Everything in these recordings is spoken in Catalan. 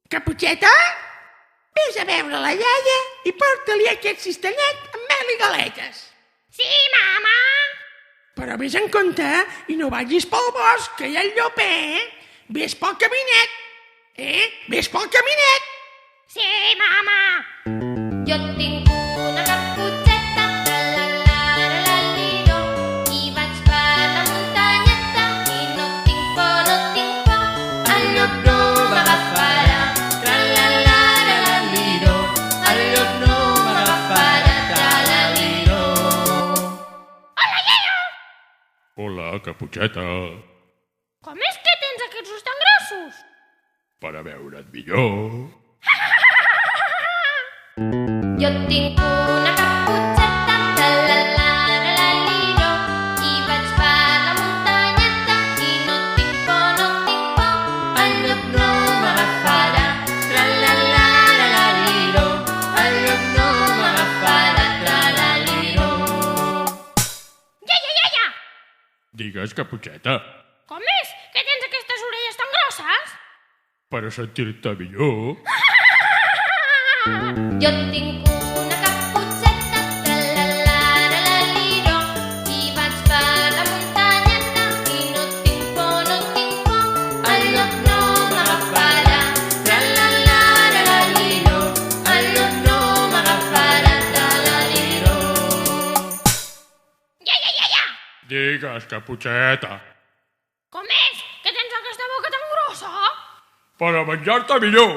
Caputxeta, vés a veure la iaia i porta-li aquest cistellet amb mel i galetes. Sí, mama! Però vés en compte i no vagis pel bosc, que hi ha el llop, Vés pel caminet, Vés pel caminet. Sí, mama! Jo tinc una caputxeta, tra-la-la-la-la-li-do, i vaig per la muntanyeta i no tinc por, no tinc por. El llop no m'agafarà, tra-la-la-la-la-li-do, el llop no m'agafarà, tra-la-li-do. Hola, iaio! Hola, Caputxeta. Com és que tens aquests ulls tan grossos? Per a veure't millor. Jo tinc una caputxeta, tra-la-la-la-la-li-do, i vaig per la muntanyeta i no tinc por, no tinc por. El llop no m'agafarà, tra-la-la-la-la-li-do, el llop no m'agafarà, tra-la-li-do. Iaia! Digues, Caputxeta, Com és que tens aquestes orelles tan grosses? per a sentir-te millor. Jo tinc una caputxeta, tra-la-la-la-la-li-do, i vaig per la muntanyeta i no tinc por, no tinc por. El llop no m'agafarà, tra-la-la-la-la-li-do, el llop no m'agafarà, tra-la-li-do. Iaia! Digues, Caputxeta, Com és que tens aquesta boca tan grossa? per a menjar-te millor.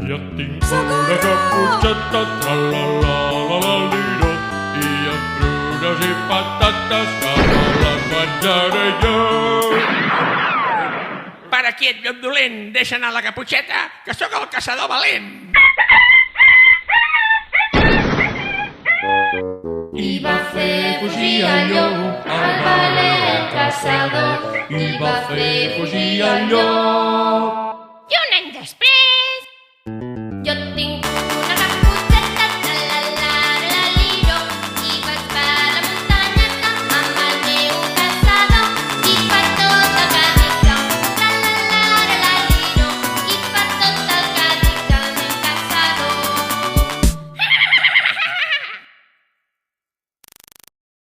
Jo tinc una caputxeta, tra-la-la-la-la-li-do, i amb prunes i patates que me les menjaré jo. Para quiet, llop dolent, deixa anar la caputxeta, que sóc el caçador valent. I va fer fugir el llop, el valent caçador, i va fer fugir el llop.